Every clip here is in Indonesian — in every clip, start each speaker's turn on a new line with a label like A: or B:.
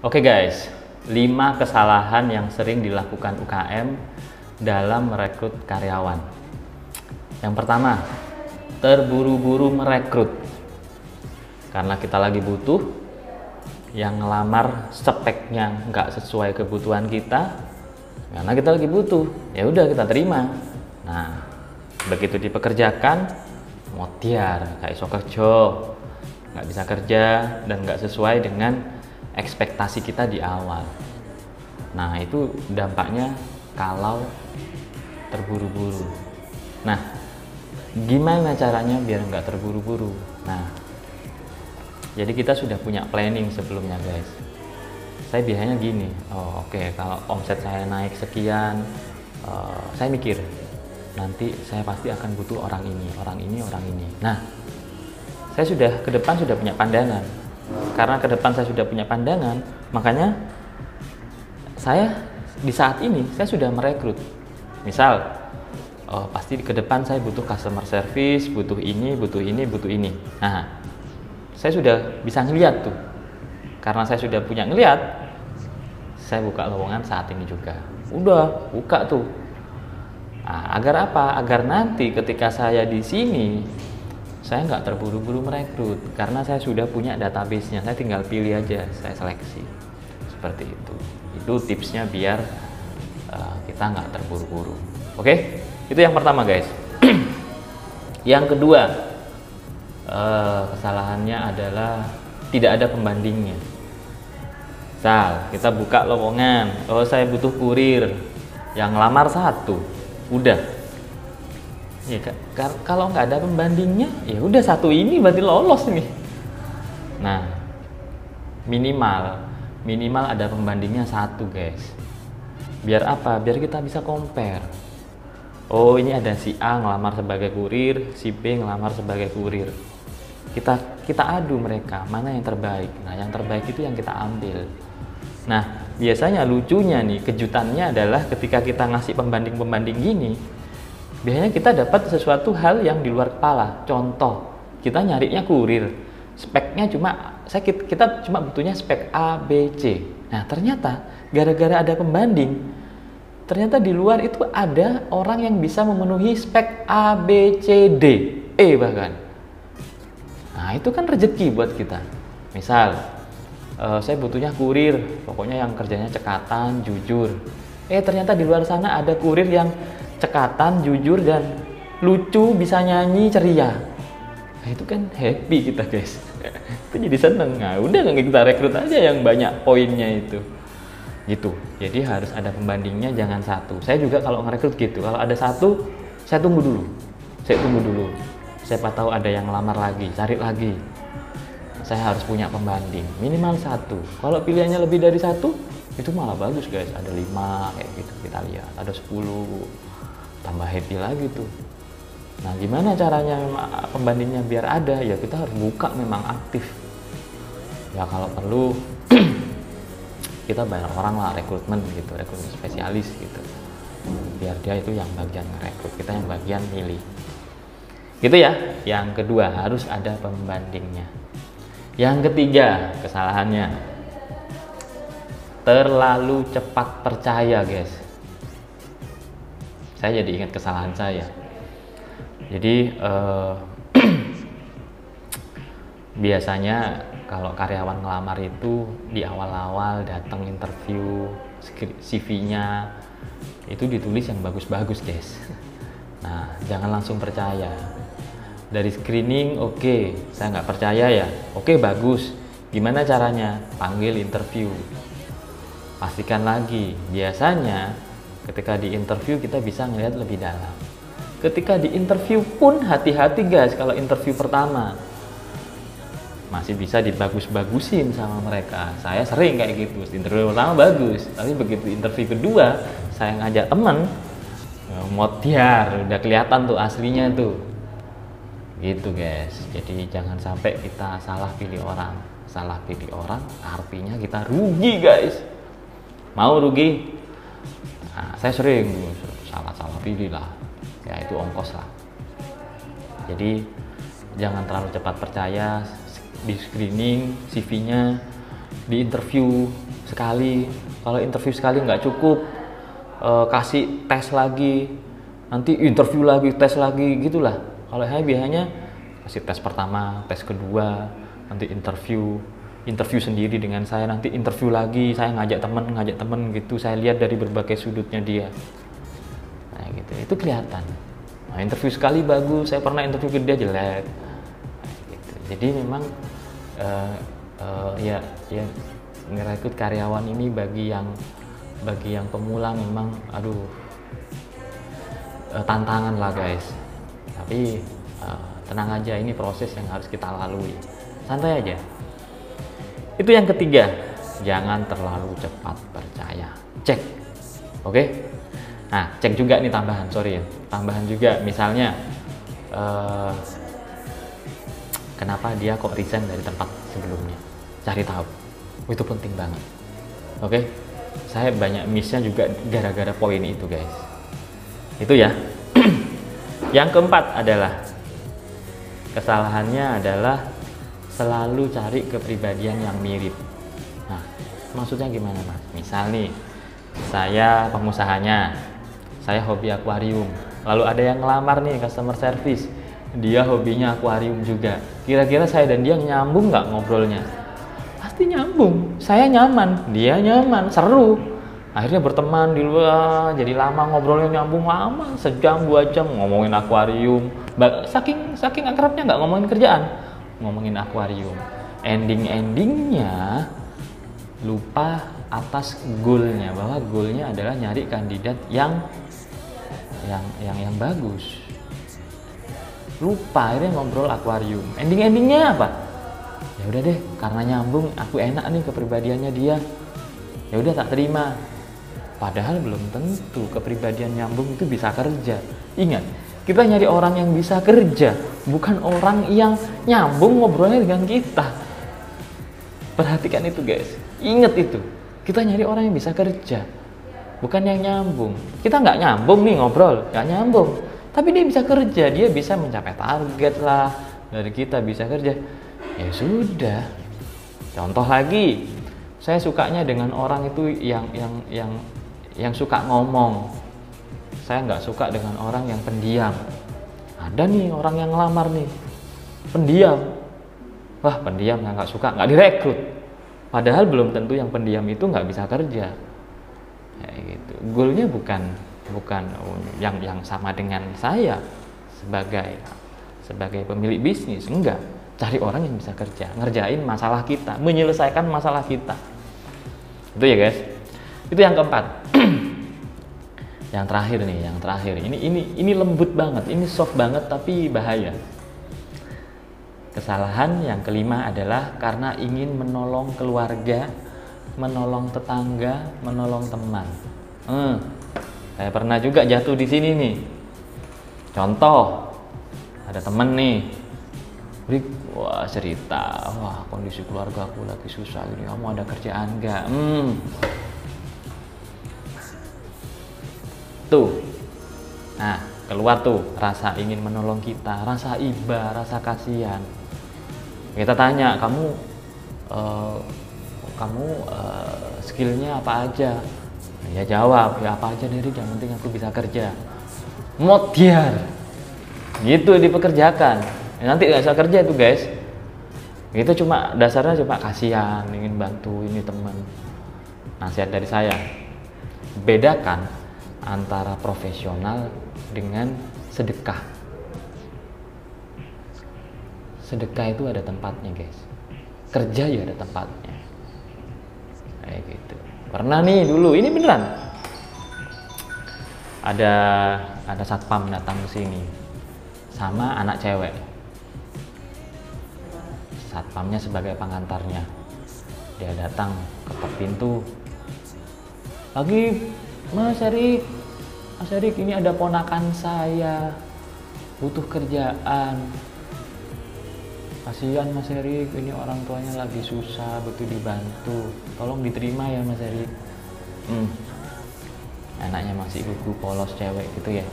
A: Oke guys, 5 kesalahan yang sering dilakukan UKM dalam merekrut karyawan. Yang pertama, terburu-buru merekrut. Karena kita lagi butuh, yang ngelamar speknya nggak sesuai kebutuhan kita, karena kita lagi butuh, ya udah kita terima. Nah, begitu dipekerjakan, motiar, kayak iso kerja, nggak bisa kerja, dan nggak sesuai dengan ekspektasi kita di awal. Nah, itu dampaknya kalau terburu-buru. Nah, gimana caranya biar nggak terburu-buru? Nah, jadi kita sudah punya planning sebelumnya guys. Saya biasanya gini, kalau omset saya naik sekian, saya mikir, nanti saya pasti akan butuh orang ini, orang ini, orang ini. Nah, saya sudah ke depan sudah punya pandangan. Karena ke depan saya sudah punya pandangan, makanya saya di saat ini saya sudah merekrut. Misal, pasti ke depan saya butuh customer service, butuh ini, butuh ini, butuh ini. Nah, saya sudah bisa ngeliat tuh. Karena saya sudah punya ngeliat, saya buka lowongan saat ini juga. Udah, buka tuh. Nah, agar apa? Agar nanti ketika saya di sini, saya nggak terburu-buru merekrut. Karena saya sudah punya database-nya, saya tinggal pilih aja, saya seleksi. Seperti itu. Itu tipsnya biar kita nggak terburu-buru. Oke? Itu yang pertama guys. Yang kedua, kesalahannya adalah tidak ada pembandingnya. Misal kita buka lowongan, saya butuh kurir, yang ngelamar 1, udah. Ya, kalau nggak ada pembandingnya, ya udah 1 ini berarti lolos nih. Nah, minimal ada pembandingnya 1 guys. Biar apa? Biar kita bisa compare. Oh, ini ada si A ngelamar sebagai kurir, si B ngelamar sebagai kurir. Kita adu mereka, mana yang terbaik. Nah, yang terbaik itu yang kita ambil. Nah, biasanya lucunya nih, kejutannya adalah ketika kita ngasih pembanding-pembanding gini, biasanya kita dapat sesuatu hal yang di luar kepala. Contoh, kita nyarinya kurir, speknya kita cuma butuhnya spek A, B, C. Nah, ternyata gara-gara ada pembanding, ternyata di luar itu ada orang yang bisa memenuhi spek A, B, C, D, E bahkan. Nah, itu kan rezeki buat kita. Misal, saya butuhnya kurir, pokoknya yang kerjanya cekatan, jujur. Ternyata di luar sana ada kurir yang cekatan, jujur, dan lucu, bisa nyanyi, ceria. Nah, itu kan happy kita guys. Itu jadi seneng. Nah, udah kita rekrut aja yang banyak poinnya itu. Gitu. Jadi harus ada pembandingnya, jangan 1. Saya juga kalau ngerekrut gitu, kalau ada 1, saya tunggu dulu. Siapa tahu ada yang ngelamar lagi, cari lagi. Saya harus punya pembanding, minimal 1. Kalau pilihannya lebih dari 1, itu malah bagus guys. Ada 5 kayak gitu, kita lihat. Ada 10, tambah happy lagi tuh. Nah, gimana caranya pembandingnya biar ada? Ya kita harus buka memang aktif. Ya kalau perlu kita bayar orang lah, rekrutmen gitu, rekrutmen spesialis gitu. Biar dia itu yang bagian rekrut, kita yang bagian milih. Gitu ya. Yang kedua, harus ada pembandingnya. Yang ketiga, kesalahannya terlalu cepat percaya guys. Saya jadi ingat kesalahan saya. Jadi biasanya kalau karyawan ngelamar itu di awal-awal datang interview, CV-nya itu ditulis yang bagus-bagus guys. Nah, jangan langsung percaya. Dari screening, oke, saya nggak percaya ya. Oke, bagus. Gimana caranya? Panggil interview. Pastikan lagi. Biasanya ketika di interview kita bisa ngelihat lebih dalam. Ketika di interview pun hati-hati guys, kalau interview pertama masih bisa dibagus-bagusin sama mereka. Saya sering kayak gitu. Interview pertama bagus, tapi begitu interview kedua saya ngajak temen, motiar, udah kelihatan tuh aslinya tuh. Gitu guys. Jadi jangan sampai kita salah pilih orang. Salah pilih orang artinya kita rugi guys. Mau rugi? Nah, saya sering salah pilih lah. Ya itu ongkos lah. Jadi jangan terlalu cepat percaya di screening CV-nya. di interview sekali, kalau interview sekali nggak cukup, kasih tes lagi, nanti interview lagi, tes lagi, gitulah. Kalau saya biasanya kasih tes pertama, tes kedua, nanti interview sendiri dengan saya, nanti interview lagi, saya ngajak temen gitu, saya lihat dari berbagai sudutnya dia. Nah gitu, itu kelihatan. Nah, interview sekali bagus, saya pernah interview ke dia jelek. Nah, gitu. Jadi memang ya ngerekrut karyawan ini bagi yang pemula memang tantangan lah guys. Tapi tenang aja, ini proses yang harus kita lalui. Santai aja. Itu yang ketiga, jangan terlalu cepat percaya. Cek. Oke? Nah, cek juga nih tambahan, tambahan juga, misalnya kenapa dia kok resign dari tempat sebelumnya, cari tahu. Itu penting banget. Oke? Saya banyak missnya juga gara-gara poin itu guys. Itu ya. Yang keempat adalah, kesalahannya adalah selalu cari kepribadian yang mirip. Nah, maksudnya gimana mas? Misal nih, saya pengusahanya, saya hobi akuarium, lalu ada yang ngelamar nih customer service, dia hobinya akuarium juga. Kira-kira saya dan dia nyambung nggak ngobrolnya? Pasti nyambung. Saya nyaman, dia nyaman, seru. Akhirnya berteman di luar, jadi lama ngobrolnya, nyambung lama, sejam 2 jam ngomongin akuarium. Saking akrabnya nggak ngomongin kerjaan, ngomongin akuarium. Endingnya lupa atas goalnya, bahwa goalnya adalah nyari kandidat yang bagus. Lupa, akhirnya ngobrol akuarium. Endingnya apa? Ya udah deh, karena nyambung, aku enak nih kepribadiannya dia. Ya udah tak terima. Padahal belum tentu kepribadian nyambung itu bisa kerja. Ingat, kita nyari orang yang bisa kerja, bukan orang yang nyambung ngobrolnya dengan kita. Perhatikan itu guys, ingat itu. Kita nyari orang yang bisa kerja, bukan yang nyambung. Kita nggak nyambung nih ngobrol, nggak nyambung. Tapi dia bisa kerja, dia bisa mencapai target lah. Dari kita bisa kerja, ya sudah. Contoh lagi, saya sukanya dengan orang itu yang suka ngomong. Saya nggak suka dengan orang yang pendiam. Ada nih orang yang ngelamar nih, pendiam. Wah, pendiam nggak suka, nggak direkrut. Padahal belum tentu yang pendiam itu nggak bisa kerja. Kayak gitu. Goalnya bukan yang sama dengan saya sebagai pemilik bisnis, enggak. Cari orang yang bisa kerja, ngerjain masalah kita, menyelesaikan masalah kita. Itu ya guys. Itu yang keempat. Yang terakhir. Ini lembut banget, ini soft banget tapi bahaya. Kesalahan yang kelima adalah karena ingin menolong keluarga, menolong tetangga, menolong teman. Saya pernah juga jatuh di sini nih. Contoh, ada temen nih, wah cerita, wah kondisi keluarga aku lagi susah gini, kamu ada kerjaan nggak? Tuh, nah keluar tuh rasa ingin menolong kita, rasa iba, rasa kasihan. Kita tanya, kamu skillnya apa aja? Ya jawab, ya apa aja dari, yang penting aku bisa kerja. Modiar, gitu dipekerjakan. Nanti nggak bisa kerja itu guys. Itu cuma dasarnya cuma kasihan, ingin bantu ini teman. Nasihat dari saya, bedakan antara profesional dengan sedekah. Sedekah itu ada tempatnya guys, kerja ya ada tempatnya. Kayak gitu. Pernah nih dulu, ini beneran. Ada satpam datang ke sini sama anak cewek. Satpamnya sebagai pengantarnya. Dia datang ketok pintu. Lagi, Mas Erik, ini ada ponakan saya butuh kerjaan. Kasihan Mas Erik, ini orang tuanya lagi susah, butuh dibantu. Tolong diterima ya Mas Erik. Anaknya masih lugu, polos, cewek gitu ya.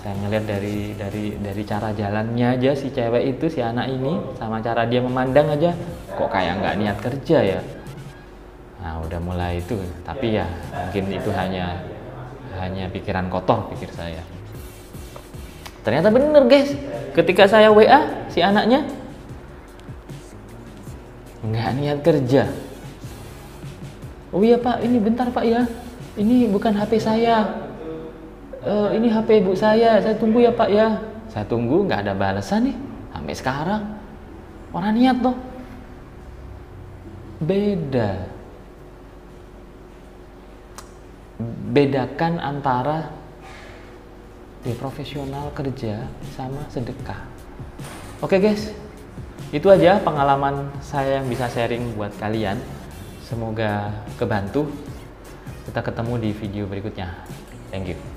A: Saya ngeliat dari cara jalannya aja si cewek itu, si anak ini, sama cara dia memandang aja kok kayak nggak niat kerja ya. Nah udah mulai itu, tapi ya mungkin itu hanya pikiran kotor pikir saya. Ternyata bener guys, ketika saya WA si anaknya nggak niat kerja. Oh iya pak, ini bentar pak ya, ini bukan HP saya. Ini HP ibu saya tunggu ya pak ya. Saya tunggu nggak ada balasan nih sampai sekarang. Orang niat loh. Bedakan antara profesional kerja sama sedekah. Oke guys, itu aja pengalaman saya yang bisa sharing buat kalian. Semoga kebantu. Kita ketemu di video berikutnya. Thank you.